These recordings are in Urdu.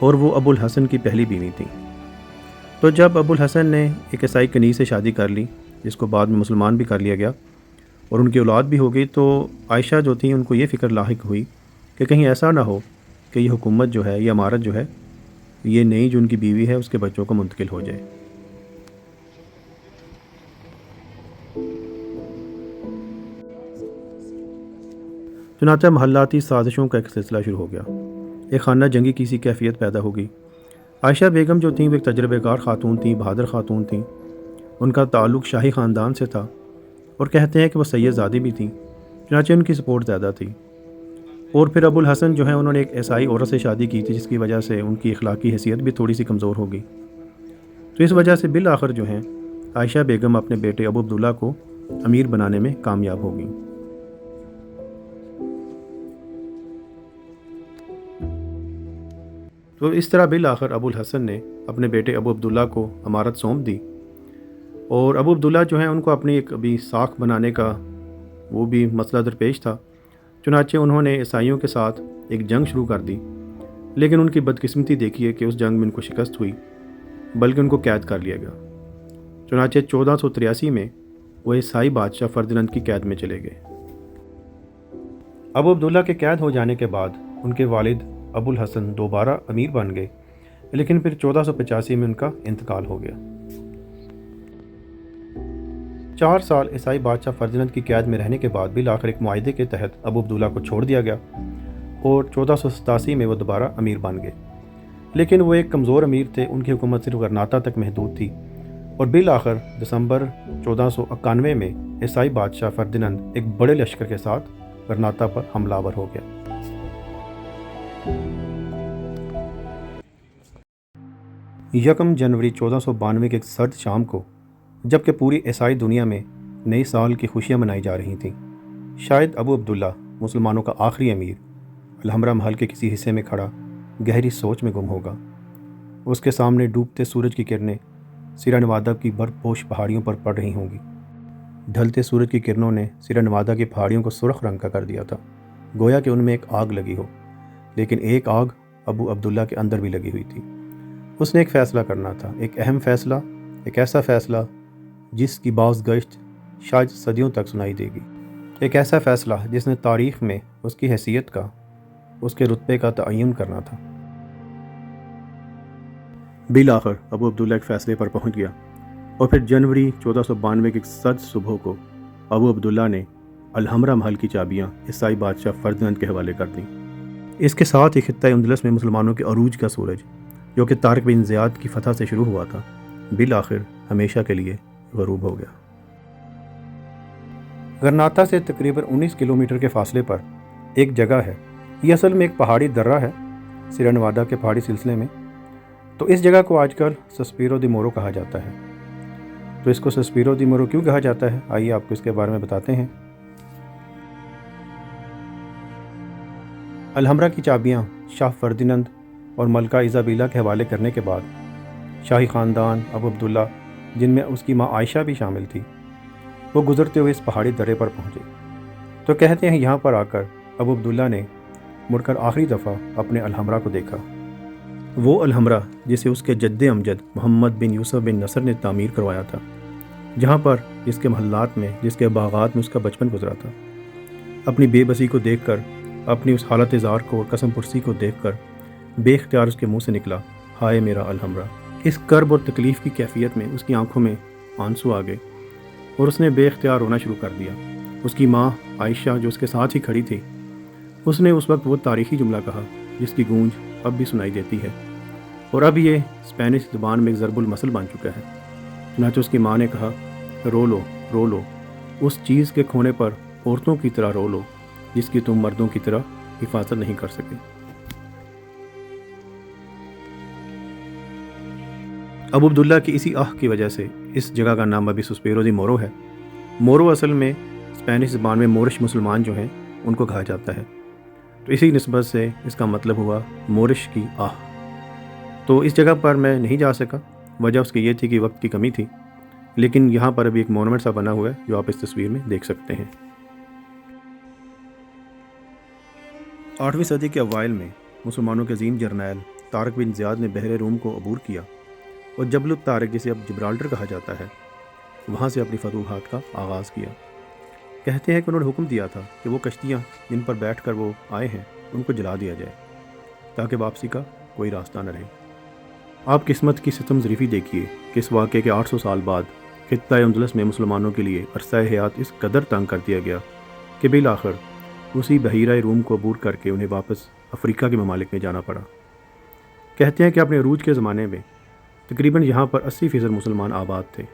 اور وہ ابو الحسن کی پہلی بیوی تھیں۔ تو جب ابو الحسن نے ایک عیسائی کنیز سے شادی کر لی، جس کو بعد میں مسلمان بھی کر لیا گیا، اور ان کی اولاد بھی ہو گئی، تو عائشہ جو تھیں ان کو یہ فکر لاحق ہوئی کہ کہیں ایسا نہ ہو کہ یہ حکومت جو ہے، یہ امارت جو ہے، یہ نئی جو ان کی بیوی ہے اس کے بچوں کو منتقل ہو جائے۔ چنانچہ محلاتی سازشوں کا ایک سلسلہ شروع ہو گیا۔ ایک خانہ جنگی کی سی کیفیت پیدا ہو گئی۔ عائشہ بیگم جو تھیں وہ ایک تجربہ کار خاتون تھیں، بہادر خاتون تھیں۔ ان کا تعلق شاہی خاندان سے تھا، اور کہتے ہیں کہ وہ سید زادی بھی تھیں، چنانچہ ان کی سپورٹ زیادہ تھی۔ اور پھر ابو الحسن جو ہیں انہوں نے ایک عیسائی عورت سے شادی کی تھی، جس کی وجہ سے ان کی اخلاقی حیثیت بھی تھوڑی سی کمزور ہو گئی۔ تو اس وجہ سے بالآخر جو ہیں عائشہ بیگم اپنے بیٹے ابو عبداللہ کو امیر بنانے میں کامیاب ہو گئیں۔ تو اس طرح بالآخر ابو الحسن نے اپنے بیٹے ابو عبداللہ کو امارت سونپ دی، اور ابو عبداللہ جو ہیں ان کو اپنی ایک ابھی ساکھ بنانے کا وہ بھی مسئلہ درپیش تھا۔ چنانچہ انہوں نے عیسائیوں کے ساتھ ایک جنگ شروع کر دی، لیکن ان کی بدقسمتی دیکھیے کہ اس جنگ میں ان کو شکست ہوئی، بلکہ ان کو قید کر لیا گیا۔ چنانچہ 1483 میں وہ عیسائی بادشاہ فردینند کی قید میں چلے گئے۔ ابو عبداللہ کے قید ہو جانے کے بعد ان کے والد ابو الحسن دوبارہ امیر بن گئے، لیکن پھر 1485 میں ان کا انتقال ہو گیا۔ 4 سال عیسائی بادشاہ فردینند کی قید میں رہنے کے بعد بالآخر ایک معاہدے کے تحت ابو عبداللہ کو چھوڑ دیا گیا، اور 1487 میں وہ دوبارہ امیر بن گئے۔ لیکن وہ ایک کمزور امیر تھے، ان کی حکومت صرف غرناطہ تک محدود تھی، اور بالآخر دسمبر 1491 میں عیسائی بادشاہ فردینند ایک بڑے لشکر کے ساتھ غرناطہ پر حملہ آور ہو گیا۔ یکم جنوری 1492 کے ایک سرد شام کو، جبکہ پوری عیسائی دنیا میں نئی سال کی خوشیاں منائی جا رہی تھیں، شاید ابو عبداللہ مسلمانوں کا آخری امیر الحمرا محل کے کسی حصے میں کھڑا گہری سوچ میں گم ہوگا۔ اس کے سامنے ڈوبتے سورج کی کرنیں سیرا نوادہ کی برف پوش پہاڑیوں پر پڑ رہی ہوں گی۔ ڈھلتے سورج کی کرنوں نے سیرا نوادہ کی پہاڑیوں کو سرخ رنگ کا کر دیا تھا، گویا کہ ان میں ایک آگ لگی ہو، لیکن ایک آگ ابو عبداللہ کے اندر بھی لگی ہوئی تھی۔ اس نے ایک فیصلہ کرنا تھا، ایک اہم فیصلہ، ایک ایسا فیصلہ جس کی باز گشت شاید صدیوں تک سنائی دے گی، ایک ایسا فیصلہ جس نے تاریخ میں اس کی حیثیت کا، اس کے رتبے کا تعین کرنا تھا۔ بالآخر ابو عبداللہ ایک فیصلے پر پہنچ گیا، اور پھر جنوری 1492 کی ایک سرد صبح کو ابو عبداللہ نے الحمرا محل کی چابیاں عیسائی بادشاہ فردینند کے حوالے کر دیں۔ اس کے ساتھ ہی خطہ اندلس میں مسلمانوں کے عروج کا سورج، جو کہ طارق بن زیاد کی فتح سے شروع ہوا تھا، بالآخر ہمیشہ کے لیے غروب ہو گیا۔ غرناطہ سے تقریباً 19 کلومیٹر کے فاصلے پر ایک جگہ ہے، یہ اصل میں ایک پہاڑی درہ ہے سیرا نوادہ کے پہاڑی سلسلے میں۔ تو اس جگہ کو آج کل سسپیرو دی مورو کہا جاتا ہے۔ تو اس کو سسپیرو دی مورو کیوں کہا جاتا ہے، آئیے آپ کو اس کے بارے میں بتاتے ہیں۔ الحمرا کی چابیاں شاہ فردینند اور ملکہ ایزابیلا کے حوالے کرنے کے بعد شاہی خاندان، ابو عبداللہ، جن میں اس کی ماں عائشہ بھی شامل تھی، وہ گزرتے ہوئے اس پہاڑی درے پر پہنچے۔ تو کہتے ہیں یہاں پر آ کر ابو عبداللہ نے مڑ کر آخری دفعہ اپنے الحمرا کو دیکھا، وہ الحمرا جسے اس کے جد امجد محمد بن یوسف بن نصر نے تعمیر کروایا تھا، جہاں پر جس کے محلات میں، جس کے باغات میں اس کا بچپن گزرا تھا۔ اپنی بے بسی کو دیکھ کر، اپنی اس حالت زار کو اور قسم پرسی کو دیکھ کر بے اختیار اس کے منہ سے نکلا، ہائے میرا الحمرا۔ اس کرب اور تکلیف کی کیفیت میں اس کی آنکھوں میں آنسو آ گئے، اور اس نے بے اختیار رونا شروع کر دیا۔ اس کی ماں عائشہ جو اس کے ساتھ ہی کھڑی تھی، اس نے اس وقت وہ تاریخی جملہ کہا جس کی گونج اب بھی سنائی دیتی ہے، اور اب یہ اسپینش زبان میں ایک ضرب المثل بن چکا ہے۔ چنانچہ اس کی ماں نے کہا، رو لو رو لو، اس چیز کے کھونے پر عورتوں کی طرح رو لو جس کی تم مردوں کی طرح حفاظت نہیں کر سکے۔ ابو عبداللہ کی اسی آہ کی وجہ سے اس جگہ کا نام ابھی سسپیرو دی مورو ہے۔ مورو اصل میں اسپینش زبان میں مورش مسلمان جو ہیں ان کو کہا جاتا ہے، تو اسی نسبت سے اس کا مطلب ہوا مورش کی آہ۔ تو اس جگہ پر میں نہیں جا سکا، وجہ اس کی یہ تھی کہ وقت کی کمی تھی، لیکن یہاں پر ابھی ایک مونومنٹ سا بنا ہوا ہے جو آپ اس تصویر میں دیکھ سکتے ہیں۔ 8ویں صدی کے اوائل میں مسلمانوں کے عظیم جرنیل طارق بن زیاد نے بحر روم کو عبور کیا اور جبل الطارق، جسے اب جبرالٹر کہا جاتا ہے، وہاں سے اپنی فتوحات کا آغاز کیا۔ کہتے ہیں کہ انہوں نے حکم دیا تھا کہ وہ کشتیاں جن پر بیٹھ کر وہ آئے ہیں ان کو جلا دیا جائے تاکہ واپسی کا کوئی راستہ نہ رہے۔ آپ قسمت کی ستم ظریفی دیکھیے کہ اس واقعے کے 800 سال بعد خطہ اندلس میں مسلمانوں کے لیے عرصہ حیات اس قدر تنگ کر دیا گیا کہ بالآخر اسی بحیرہ روم کو عبور کر کے انہیں واپس افریقہ کے ممالک میں جانا پڑا۔ کہتے ہیں کہ اپنے عروج کے زمانے میں تقریباً یہاں پر 80% مسلمان آباد تھے،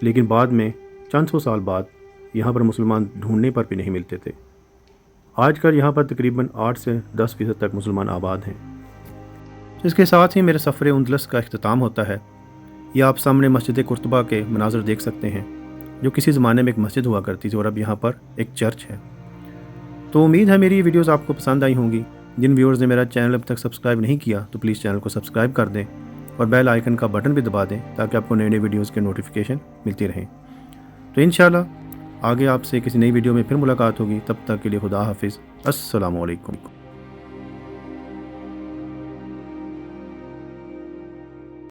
لیکن بعد میں چند سو سال بعد یہاں پر مسلمان ڈھونڈنے پر بھی نہیں ملتے تھے۔ آج کل یہاں پر تقریباً 8 سے 10% تک مسلمان آباد ہیں۔ اس کے ساتھ ہی میرے سفر اندلس کا اختتام ہوتا ہے۔ یہ آپ سامنے مسجد قرطبہ کے مناظر دیکھ سکتے ہیں، جو کسی زمانے میں ایک مسجد ہوا کرتی تھی اور اب یہاں پر ایک چرچ ہے۔ تو امید ہے میری یہ ویڈیوز آپ کو پسند آئی ہوں گی۔ جن ویورز نے میرا چینل اب تک سبسکرائب نہیں کیا تو پلیز چینل کو سبسکرائب کر دیں اور بیل آئیکن کا بٹن بھی دبا دیں تاکہ آپ کو نئے ویڈیوز کے نوٹیفیکیشن ملتی رہیں۔ تو انشاءاللہ آگے آپ سے کسی نئی ویڈیو میں پھر ملاقات ہوگی۔ تب تک کے لیے خدا حافظ۔ السلام علیکم۔